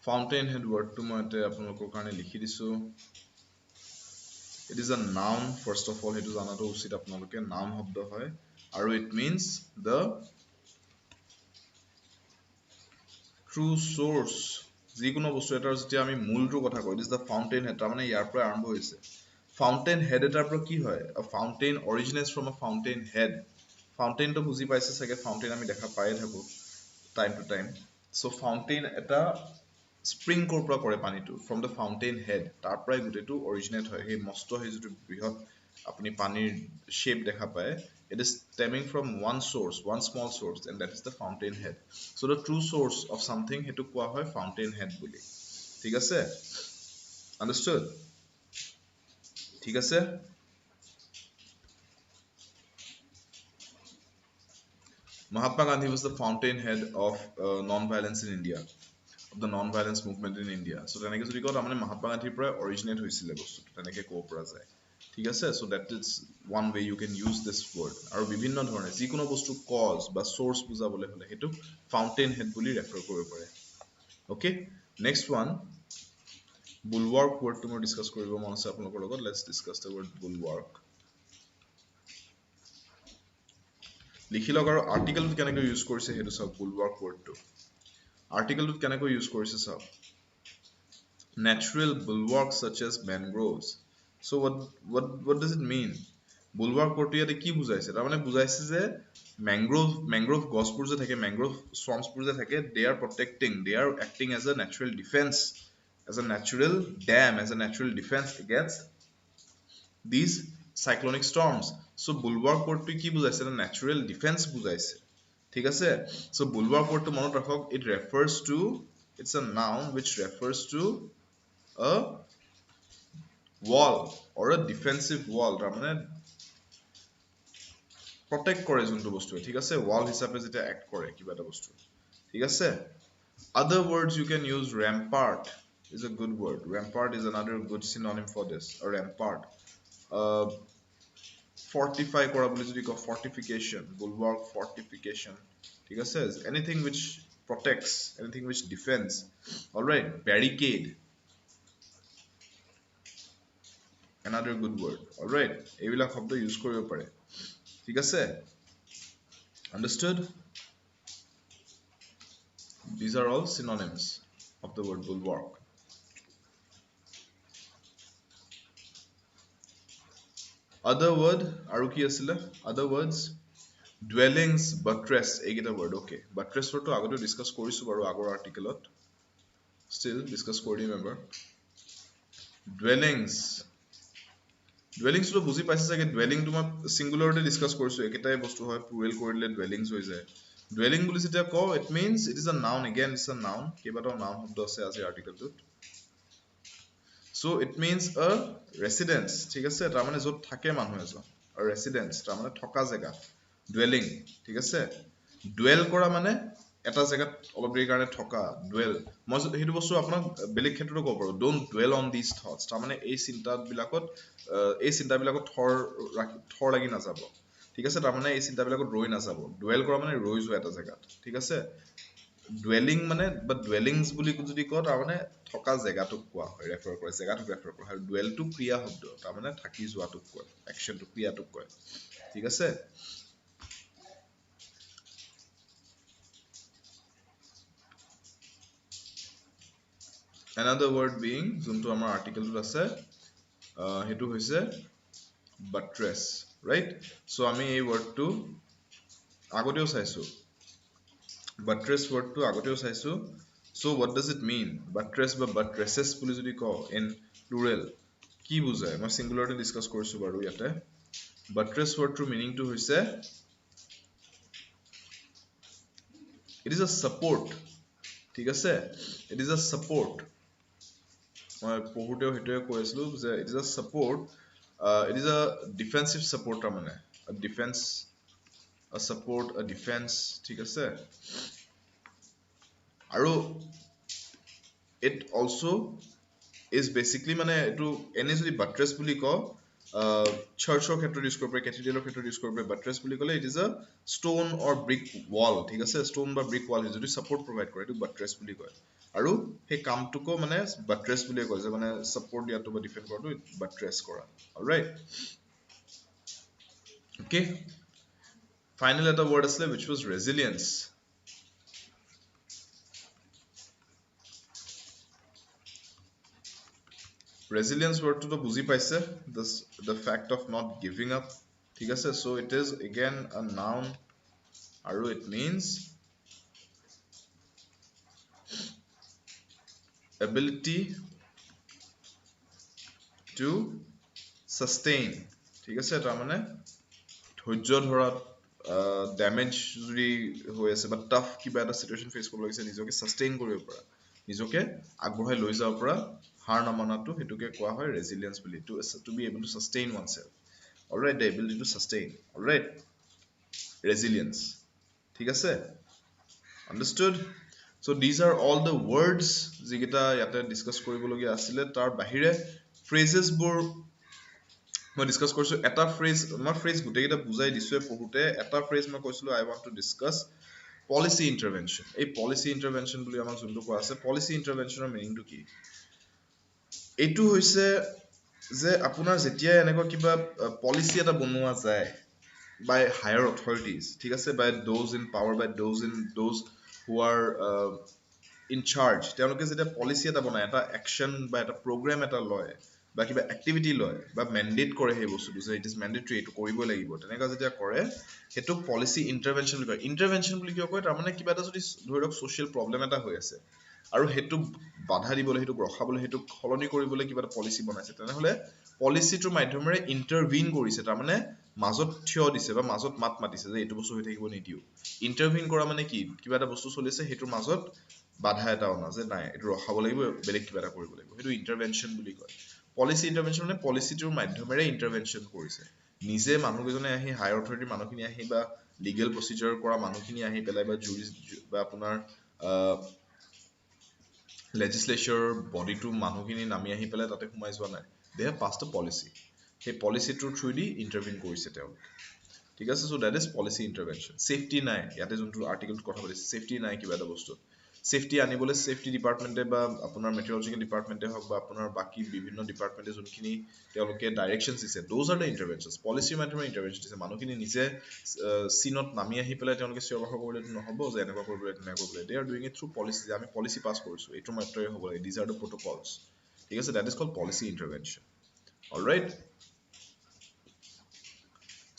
fountain head word to মই তে আপোনালোকৰ কাৰণে লিখি দিছো It is a noun first of all, hetu janato uchit apnaloke noun শব্দ হয় আৰু it means the true source যিকোনো বস্তু এটাৰ যেতিয়া আমি মূলটোৰ কথা কওঁ, it is the fountain head তাৰ মানে ইয়াৰ পৰা আৰম্ভ হৈছে fountain head এটাৰ পৰা কি হয় a fountain originates from a fountain head fountain to বুজি পাইছে চাগে fountain আমি দেখা পায়ে থাকো time to time so fountain এটা স্প্ৰিং কৰ পৰা কৰে পানীটো from the fountain head তাৰ পৰাই গুটেটো অৰিজিনেট হয় সেই মস্ত সেই যেটো বৃহৎ আপুনি পানীৰ shape দেখা পায় it is stemming from one source one small source and that is the fountain head so the true source of something হেতু কোৱা হয় fountain head বুলি ঠিক আছে understood ঠিক আছে Mahatma Gandhi was the fountainhead of non-violence in India, of the non-violence movement in India. So তেনেকে যদি কওঁ তাৰমানে Mahatma Gandhiৰ পৰা originate হৈছিলে বস্তুটো তেনেকে ক'ব পৰা যায় ঠিক আছে so that is one way you can use this word আৰু বিভিন্ন ধৰণে যিকোনো বস্তু cause বা source বুজাবলৈ হলে হেতু fountainhead বুলি refer কৰিব পাৰে okay next one bulwark word to মই discuss কৰিব মন আছে আপোনালোকৰ লগত let's discuss the word bulwark লিখি লওক আৰু আৰ্টিকেলটো কেনেকৈ ইউজ কৰিছে হেতু সব bulwark wordটো আৰ্টিকেলটো কেনেকৈ ইউজ কৰিছে সব natural bulwarks such as mangroves so what does it mean bulwark wordটো ইয়াতে কি বুজাইছে তাৰ মানে বুজাইছে যে mangrove গছবোৰ যে থাকে mangrove swamps বোৰ যে থাকে they are protecting they are acting as a natural defense as a natural dam as a natural defense against these cyclonic storms so bulwark wordটো কি বুজাইছে এটা natural defense বুজাইছে ঠিক আছে so bulwark wordটো মনত ৰাখক it refers to it's a noun which refers to a wall or a defensive wall তাৰ মানে protect কৰে যোনটো বস্তু ঠিক আছে wall হিচাপে যেটা act কৰে কিবা এটা বস্তু ঠিক আছে other words you can use rampart is a good word rampart is another good synonym for this a rampart fortify কৰা বুলি যদি কওঁ fortification bulwark fortification ঠিক আছে anything which protects anything which defends all right barricade another good word all right এইবিলাক শব্দ use কৰিব পাৰে ঠিক আছে understood these are all synonyms of the word bulwark other word আৰু কি আছিল other words dwellings buttress এইকেইটা word okay buttress wordটো আগতে ডিসকাস কৰিছো বাৰু আগৰ আৰ্টিকেলত still discuss কৰি দিম এবাৰ dwellings dwellings to বুজি পাইছে চাগে dwelling to মই singularly discuss কৰিছো একেটাই বস্তু হয় plural কৰিলে dwellings হৈ যায় dwelling বুলি যেতিয়া কও it means it is a noun again it's a noun কেইবাটাও noun শব্দ আছে আজি আৰ্টিকেলটোত so it means a residence ঠিক আছে তাৰ মানে যত থাকে মানুহ এজন a residence তাৰ মানে থকা জায়গা dwelling ঠিক আছে dwell কৰা মানে এটা জায়গাত অলপ দেৰি কাৰণে থকা dwell মই হেতু বস্তু আপোনাক বেলেগ ক্ষেত্ৰতো ক'ব পাৰো don't dwell on these thoughts তাৰ মানে এই চিন্তাবিলাকত থৰ লাগি নাযাব ঠিক আছে তাৰ মানে এই চিন্তাবিলাকত ৰৈ নাযাব dwell কৰা মানে ৰৈ যোৱা এটা জায়গাত ঠিক আছে dwelling মানে বা dwellings বুলি যদি কও তাৰ মানে থকা জায়গাটোক কোৱা হয় ৰেফাৰ কৰে জায়গাটোক ৰেফাৰ কৰে আৰু dwell টো ক্ৰিয়া শব্দ তাৰ মানে থাকি যোৱাটোক কয় একচনটো ক্ৰিয়াটোক কয় ঠিক আছে another word being যোনটো আমাৰ আৰ্টিকেলটোত আছে হেতু হৈছে buttress right so আমি এই wordটো আগতেও চাইছো buttress wordটো আগতেও চাইছো so what does it mean buttress বা buttresses বুলি যদি কও in plural কি বুজায় মই singularly discuss কৰিছো বাৰু ইয়াতে buttress wordটোৰ meaningটো হৈছে it is a support ঠিক আছে it is a support মই পঢ়ুতেও হেতুৱে কৈছিলো যে it is a support it is a defensive support তাৰ মানে a defense a support a defense ঠিক আছে আৰু it also is basically মানে এটো এনে যদি buttress বুলি কও চাৰ্চৰ ক্ষেত্ৰত ইউজ কৰিব পাৰে, কেথিড্ৰেলৰ ক্ষেত্ৰত ইউজ কৰিব পাৰে। বাট্ৰেছ বুলি ক'লে it is a stone or brick wall, ঠিক আছে, ষ্ট'ন বা ব্ৰিক ৱাল যদি ছাপৰ্ট প্ৰভাইড কৰে এইটো বাট্ৰেছ বুলি কয়। আৰু সেই কামটোকো মানে বাট্ৰেছ বুলিয়ে কয়, যে মানে ছাপৰ্ট দিয়াটো বা ডিফেণ্ড কৰাটো বাট্ৰেছ কৰা। Alright, okay. ফাইনেল এটা ৱৰ্ড আছিলে which was resilience. Resilience word to বুজি পাইছে, the fact of not giving up, ঠিক আছে। So it is again a noun আৰু it means ability to sustain, ঠিক আছে। তাৰমানে ধৈৰ্য ধৰা, ডেমেজ যদি হৈ আছে বা টাফ কিবা এটা চিটুৱেশ্যন ফেচ কৰিব লাগিছে, নিজকে ছাষ্টেইন কৰিব পৰা, নিজকে আগবঢ়াই লৈ যাব পৰা, হাৰ নামানাটো, সেইটোকে কোৱা হয় ৰেজিলিয়েন্স বুলি, to be able to sustain oneself. Alright, the ability to sustain. Alright, resilience, ঠিক আছে, understood? So these are all the words যিকেইটা ইয়াতে ডিছকাছ কৰিবলগীয়া আছিলে। তাৰ বাহিৰে ফ্ৰেজেছবোৰ মই ডিছকাছ কৰিছোঁ। এটা ফ্ৰেজ, মই ফ্ৰেজ গোটেইকেইটা বুজাই দিছোঁৱে পঢ়োঁতে। এটা ফ্ৰেজ মই কৈছিলোঁ I want to discuss policy intervention. এই পলিচি ইণ্টাৰভেনশ্যন বুলি আমাক যোনটো কোৱা আছে, পলিচি ইণ্টাৰভেনশ্যনৰ মিনিংটো কি? এইটো হৈছে যে আপোনাৰ যেতিয়াই এনেকুৱা কিবা পলিচি এটা বনোৱা যায় by higher authorities, ঠিক আছে, by those in power, by those who are in charge, তেওঁলোকে যেতিয়া পলিচি এটা বনায়, এটা একশ্যন বা এটা প্ৰগ্ৰেম এটা লয় বা কিবা এক্টিভিটি লয় বা মেণ্ডেট কৰে সেই বস্তুটো, যে ইট ইজ মেণ্ডেটৰী, এইটো কৰিবই লাগিব, তেনেকুৱা যেতিয়া কৰে সেইটোক পলিচি ইণ্টাৰভেনশ্যন বুলি কয়। ইণ্টাৰভেনশ্যন বুলি কিয় কয়? তাৰমানে কিবা এটা যদি ধৰি লওক ছ'চিয়েল প্ৰব্লেম এটা হৈ আছে আৰু সেইটোক বাধা দিবলৈ, সেইটোক ৰখাবলৈ, সেইটোক সলনি কৰিবলৈ কিবা এটা পলিচি বনাইছে, তেনেহ'লে পলিচিটোৰ মাধ্যমেৰে ইণ্টাৰভিন কৰিছে, তাৰমানে মাজত থিয় দিছে বা মাজত মাত মাতিছে যে এইটো বস্তু হৈ থাকিব নিদিও। ইণ্টাৰভিন কৰা মানে কি? কিবা এটা বস্তু চলি আছে, সেইটোৰ মাজত বাধা এটা অনা, যে নাই এইটো ৰখাব লাগিব, বেলেগ কিবা এটা কৰিব লাগিব, সেইটো ইণ্টাৰভেনশ্যন বুলি কয়। পলিচি ইণ্টাৰভেনশ্যন মানে পলিচিটোৰ মাধ্যমেৰে ইণ্টাৰভেনশ্যন কৰিছে। নিজে মানুহকেইজনে আহি, হায়াৰ অথৰিটিৰ মানুহখিনি আহি বা লিগেল প্ৰচিজাৰ কৰা মানুহখিনি আহি পেলাই বা জুৰি বা আপোনাৰ লেজিসলেচাৰ বডিটো মানুহখিনি নামি আহি পেলাই তাতে সোমাই যোৱা নাই। They have passed a policy, সেই পলিচিটোৰ থ্ৰুদি ইণ্টাৰভিন কৰিছে তেওঁলোকে, ঠিক আছে। So' that is policy intervention. Safety নাই, ইয়াতে যোনটো আৰ্টিকেলত কথা পাতিছে, ছেফটি নাই কিবা এটা বস্তুত, ছেফটি আনিবলৈ ছেফটি ডিপাৰ্টমেণ্টে বা আপোনাৰ মেট্ৰলজিকেল ডিপাৰ্টমেণ্টে হওক বা আপোনাৰ বাকী বিভিন্ন ডিপাৰ্টমেণ্টে যোনখিনি তেওঁলোকে ডাইৰেকশ্যনছ দিছে, দ'জ আৰ দ্য ইণ্টাৰভেনশ্যনছ। পলিচিৰ মাধ্যমেৰে ইণ্টাৰভেনশ্যন দিছে। মানুহখিনি নিজে চিনত নামি আহি পেলাই তেওঁলোকে চিঞৰ বাখৰ কৰিলেতো নহ'ব যে এনেকুৱা কৰিব লাগে, তেনেকুৱা কৰিব লাগে। They are doing it through policy, যে আমি পলিচি পাছ কৰিছোঁ, এইটো মাত্ৰই হ'ব লাগে, দিজ আৰ দ্য প্ৰট'কলছ, ঠিক আছে। That is called policy intervention. Alright,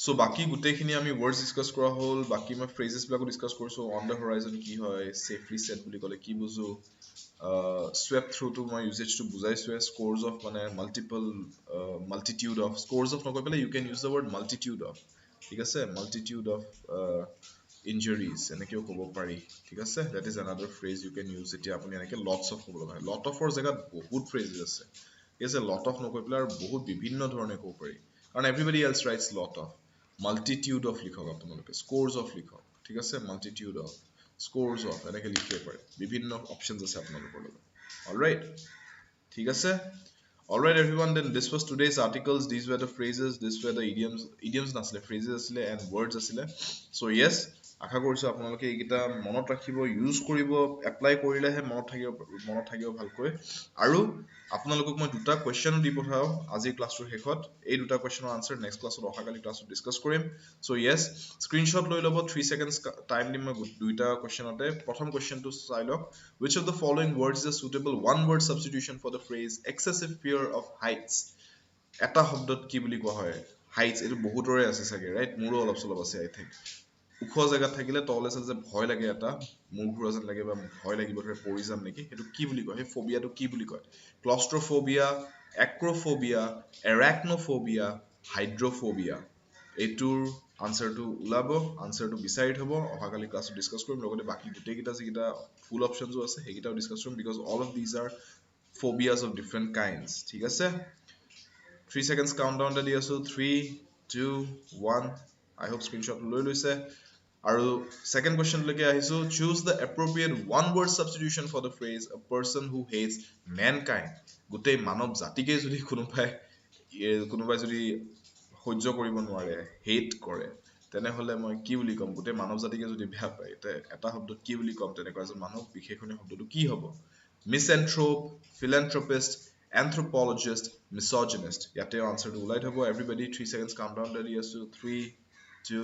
so' বাকী গোটেইখিনি আমি ৱৰ্ডছ ডিছকাছ কৰা হ'ল, বাকী মই ফ্ৰেজেছবিলাকো ডিছকাছ কৰিছোঁ। অন দ্য হৰাইজন কি হয়, ছেফলি ছেট বুলি ক'লে কি বুজো, swept থ্ৰুটো মই ইউজেজটো বুজাইছোৱে, স্ক'ৰ্ছ অফ মানে মাল্টিটিউড অফ, স্ক'ৰ্ছ অফ নকৈ পেলাই you can use the word multitude of, ঠিক আছে, মাল্টিটিউড অফ ইঞ্জুৰিজ এনেকৈও ক'ব পাৰি, ঠিক আছে। That is another phrase you can use, যেতিয়া আপুনি এনেকৈ লটছ অফ ক'ব লগা হয়। লট অফৰ জেগাত বহুত ফ্ৰেজেছ আছে, ঠিক আছে। লট অফ নকৈ পেলাই আৰু বহুত বিভিন্ন ধৰণে ক'ব পাৰি, কাৰণ everybody else rights lot of. Multitude of লিখক আপোনালোকে, স্ক'ৰ্ছ অফ লিখক, ঠিক আছে, মাল্টিটিউড অফ, স্ক'ৰ্ছ অফ এনেকৈ লিখিব পাৰে, বিভিন্ন অপশ্যনছ আছে আপোনালোকৰ লগত। অলৰাইট, ঠিক আছে। Alright everyone, then this was today's articles. These were the phrases, these were the idioms নাছিলে, phrases আছিলে and words আছিলে. So yes, আশা কৰিছোঁ আপোনালোকে এইকেইটা মনত ৰাখিব, ইউজ কৰিব, এপ্লাই কৰিলেহে মনত থাকিব ভালকৈ। আৰু আপোনালোকক মই দুটা কুৱেশ্যনো দি পঠাওঁ আজিৰ ক্লাছটোৰ শেষত। এই দুটা কুৱেশ্যনৰ আনচাৰ নেক্সট ক্লাছত, অহাকালি ক্লাছত ডিছকাছ কৰিম। চ' য়েছ, স্ক্ৰীনশ্বট লৈ ল'ব, 3 seconds টাইম দিম মই দুইটা কুৱেশ্যনতে। প্ৰথম কুৱেশ্যনটো চাই লওক, which of the following words is a suitable one word substitution for the phrase excessive fear of heights? এটা শব্দত কি বুলি কোৱা হয় heights? এইটো বহুতৰে আছে চাগে, ৰাইট? মোৰো অলপ চলপ আছে আই থিংক। ওখ জেগাত থাকিলে তলে চালে যে ভয় লাগে, এটা মূৰ ঘূৰা যেন লাগে বা ভয় লাগিব ধৰে, পৰি যাম নেকি, সেইটো কি বুলি কয়? সেই ফবিয়াটো কি বুলি কয়? ক্লষ্ট্ৰফবিয়া, এক্ৰফবিয়া, এৰাকনোফবিয়া, হাইড্ৰফবিয়া? এইটোৰ আনচাৰটো ওলাব, আনচাৰটো বিচাৰি থ'ব, অহাকালি ক্লাছত ডিছকাছ কৰিম। লগতে বাকী গোটেইকেইটা যিকেইটা ফুল অপশ্যনছো আছে সেইকেইটাও ডিছকাছ কৰিম, because all of these are phobias of different kinds, ঠিক আছে। 3 seconds countdown এটা দি আছো, 3, 2, 1, I hope screenshot লৈ লৈছে। আৰু second question লৈকে আহিছো, choose the appropriate one word substitution for the phrase a person who hates mankind. গোটেই মানৱ জাতিকে যদি কোনোবাই কোনোবাই যদি সহ্য কৰিব নোৱাৰে হেট কৰে তেনেহলে মই কি বুলি ক'ম গোটেই মানৱ জাতিকে যদি বেয়া পায় এটা শব্দত কি বুলি ক'ম তেনেকুৱা এজন মানুহ বিশেষণীয় শব্দটো কি হ'ব মিছেন্থ্ৰোপ philanthropist anthropologist misogynist ইয়াতে আনসাৰটো ওলাই থব everybody 3 seconds count down ready আছো 3 2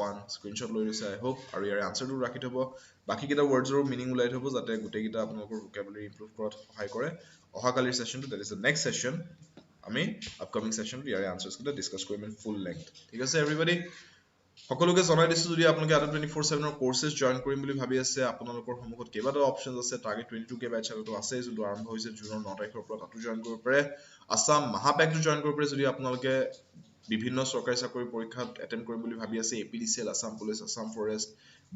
1 স্ক্ৰিনশ্বট লৈ লৈছে I hope আৰু ইয়াৰ আনসাৰটো ৰাখি থব বাকি কেইটা ৱৰ্ডছৰ মিনিং ওলাই থব যাতে গোটেই কেইটা আপোনালোকৰ vocabulary improve কৰাত সহায় কৰে অহাকালিৰ সেশনটো that is the next session আমি আপকামিং সেশনটো ইয়াৰ আনসাৰছ কেইটা ডিসকাস কৰিম ইন ফুল লেংথ ঠিক আছে এভৰিবডি সকলোকে জনাই দিছো যদি আপোনালোকে আটা 24/7 ৰ কোৰ্সেছ জয়েন কৰিম বুলি ভাবি আছে আপোনালোকৰ সন্মুখত কেইবাটাও অপচনছ আছে টাৰ্গেট 22 কে বেচ আৰু আছে যোনটো আৰম্ভ হৈছে জুনৰ 9 তাৰিখৰ পৰা তাতো জয়েন কৰিব পাৰে আসাম মহাপেকটো জয়েন কৰিব পাৰে যদি আপোনালোকে বিভিন্ন চৰকাৰী চাকৰি পৰীক্ষাত এটেম্প কৰিম বুলি ভাবি আছে APDCL Assam police Assam forest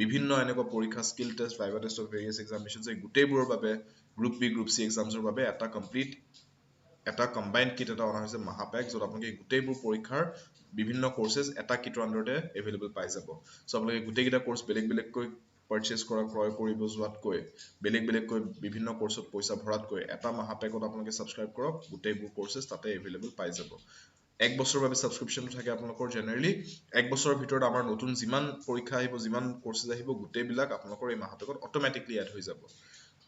বিভিন্ন এনেকুৱা পৰীক্ষা skill test viva test of various examinations এই গোটেইবোৰৰ বাবে গ্ৰুপ বি গ্ৰুপ সি এক্সামছৰ বাবে এটা কমপ্লিট এটা কম্বাইন্ড কিট এটা অনা হৈছে মহাপেক যত আপোনালোকে গোটেইবোৰ পৰীক্ষাৰ বিভিন্ন কোৰ্সেছ এটা কিটৰ আন্ডাৰতে এভেইলেবল পাই যাব সো আপোনালোকে গোটেইকেইটা কোৰ্স বেলেগ বেলেগকৈ পাৰচেজ কৰা ক্ৰয় কৰিব যোৱাতকৈ বেলেগ বেলেগকৈ বিভিন্ন কোৰ্সত পইচা ভৰাতকৈ এটা মহাপেকত আপোনালোকে সাবস্ক্ৰাইব কৰক গোটেইবোৰ কোৰ্সেছ তাতে এভেইলেবল পাই যাব এক বছৰৰ বাবে সাবস্ক্ৰিপশনটো থাকে আপোনালোকৰ জেনাৰেলি এক বছৰৰ ভিতৰত আমাৰ নতুন যিমান পৰীক্ষা আহিব যিমান কোৰ্সেছ আহিব গোটেইবিলাক আপোনালোকৰ এই মহাপেকত অটোমেটিকলি এড হৈ যাব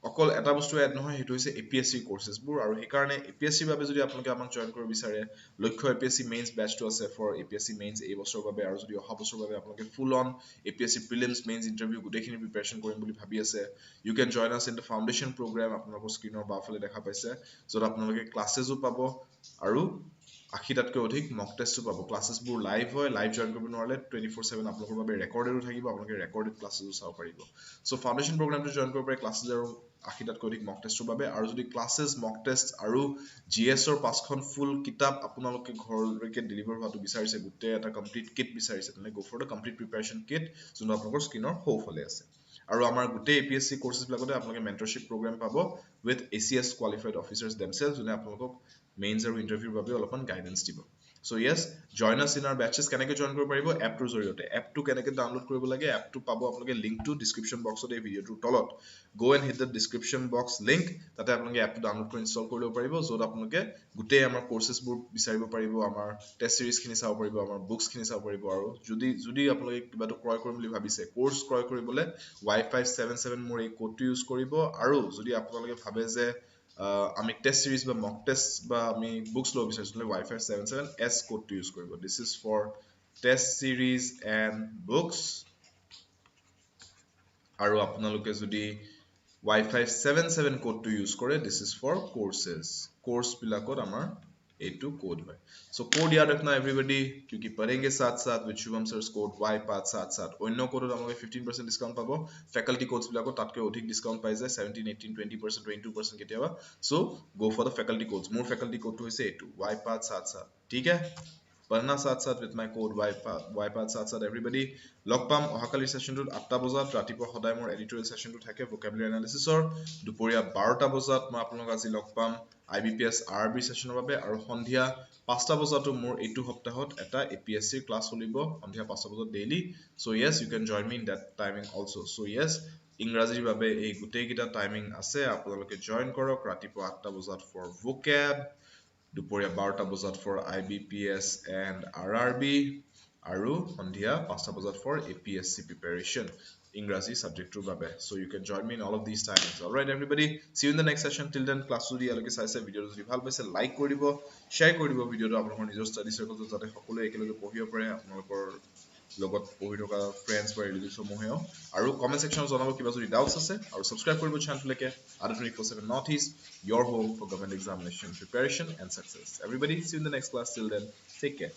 অকল এটা বস্তু এড নহয় হেতু হৈছে APSC কোৰ্সেছ বোৰ আৰু সেই কাৰণে APSC বাবে যদি আপোনালোকে আমাক জয়েন কৰিব বিচাৰে লক্ষ্য APSC মেইনছ বেচটো আছে ফৰ APSC মেইনছ এই বছৰৰ বাবে আৰু যদি অহা বছৰৰ বাবে আপোনালোকে full on APSC prelims mains interview গোটেইখিনি প্ৰিপাৰেচন কৰিম বুলি ভাবি আছে you can join us in the foundation programme আপোনালোকৰ স্ক্ৰিনৰ বাওঁফালে দেখা পাইছে যত আপোনালোকে ক্লাছেছও পাব আৰু 80টাতকৈ অধিক মক টেষ্টও পাব ক্লাছেছবোৰ লাইভ হয় লাইভ জয়েন কৰিব নোৱাৰিলে 24/7 আপোনালোকৰ বাবে ৰেকৰ্ডেডও থাকিব আপোনালোকে ৰেকৰ্ডেড ক্লাছেছও চাব পাৰিব সো ফাউণ্ডেশ্যন প্ৰগ্ৰামটো জয়েন কৰিব পাৰে ক্লাছেছ আৰু 80টাতকৈ অধিক মক টেষ্টৰ বাবে আৰু যদি ক্লাছেছ মক টেষ্ট আৰু জিএছৰ পাঁচখন ফুল কিতাপ আপোনালোকে ঘৰলৈকে ডেলিভাৰ হোৱাটো বিচাৰিছে গোটেই এটা কমপ্লিট কিট বিচাৰিছে তেনে go for the complete preparation kit যোনটো আপোনালোকৰ স্ক্ৰিনৰ সোঁফালে আছে আৰু আমাৰ গোটেই APSC কোৰ্সেছ বিলাকতে আপোনালোকে মেন্টৰশ্বিপ প্ৰগ্ৰাম পাব with ACS qualified officers themselves যোনে আপোনালোকক মেইনছ আৰু ইন্টাৰভিউৰ বাবে অলপমান গাইডেন্স দিব So yes, join us in our batches. কেনেকৈ জয়েন কৰিব পাৰিব এপটোৰ জৰিয়তে এপটো কেনেকৈ ডাউনলোড কৰিব লাগে এপটো পাব আপোনালোকে লিংকটো ডেসক্ৰিপচন বক্সত এই ভিডিওটোৰ তলত go and hit the description box link তাতে আপোনালোকে এপটো ডাউনলোড কৰি ইনষ্টল কৰিব পাৰিব যত আপোনালোকে গোটেই আমাৰ কোৰ্সেছবোৰ বিচাৰিব পাৰিব আমাৰ টেষ্ট সিৰিজখিনি চাব পাৰিব আমাৰ বুকছখিনি চাব পাৰিব আৰু যদি আপোনালোকে কিবাটো ক্ৰয় কৰিম বুলি ভাবিছে কোৰ্স ক্ৰয় কৰিবলৈ Y577 মোৰ এই কোডটো ইউজ কৰিব আৰু যদি আপোনালোকে ভাবে যে আমি টেষ্ট সিৰিজ বা মক টেষ্ট বা আমি বুকছ লব বিচাৰিছো Y577S কোডটো ইউজ কৰিব this is for test series and books আৰু আপোনালোকে যদি Y577 কোডটো ইউজ কৰে this is for courses course বিলাকত আমাৰ এইটো কোড হয় সো কোড याद रखना एवरीबॉडी क्योंकि पढ़ेंगे साथ साथ with शुभम सर's कोड Y5 साथ साथ অন্য কোডত আমাকে 15% ডিসকাউন্ট পাব ফ্যাকাল্টি কোডস বিলাকত তাতকৈ অধিক ডিসকাউন্ট পাই যায় 17 18 20% 22% কেতিয়াবা so go for the faculty codes মোৰ ফ্যাকাল্টি কোডটো হৈছে এইটো Y5 साथ साथ ठीक है पढ़ना साथ साथ with my code Y5 साथ साथ everybody লগ পাম অহাকালি সেশনটোত 8টা বজাত ৰাতিপুৱা সদায় মোৰ এডিটৰিয়েল সেশনটো থাকে vocabulary analysisৰ দুপৰীয়া 12টা বজাত মই আপোনালোক আজি লগ পাম IBPS RRB সেশনৰ বাবে আৰু সন্ধিয়া 5টা বজাতো মোৰ এইটো সপ্তাহত এটা APSC ক্লাস চলিব সন্ধিয়া 5টা বজাত daily so yes you can join me in that timing also so yes ইংৰাজীৰ বাবে এই গোটেই কিটা টাইমিং আছে আপোনালোকে জয়েন কৰক ৰাতিপুৱা 8টা বজাত for vocab দুপৰীয়া 12টা বজাত for IBPS and RRB আৰু সন্ধিয়া 5টা বজাত for APSC preparation ইংৰাজী সাবজেক্টৰ বাবে so you can join me in all of these timings all right everybody see you in the next session till then class যদি আলৈকে চাইছে ভিডিওটো যদি ভাল পাইছে লাইক কৰি দিব শেয়াৰ কৰি দিব ভিডিওটো আপোনালোকৰ নিজৰ ষ্টাডি সাৰ্কলত যাতে সকলোৱে একেলগে পঢ়িব পাৰে আপোনালোকৰ লগত পঢ়ি থকা ফ্ৰেন্ডছ বা ৰিলেটিভছ সমূহেও আৰু কমেন্ট সেকশনত জনাব কিবা যদি ডাউটছ আছে আৰু সাবস্ক্ৰাইব কৰিব চেনেলটোলৈকে Ada 24/7 Northeast your home for government examination preparation and success everybody see you in the next class till then take care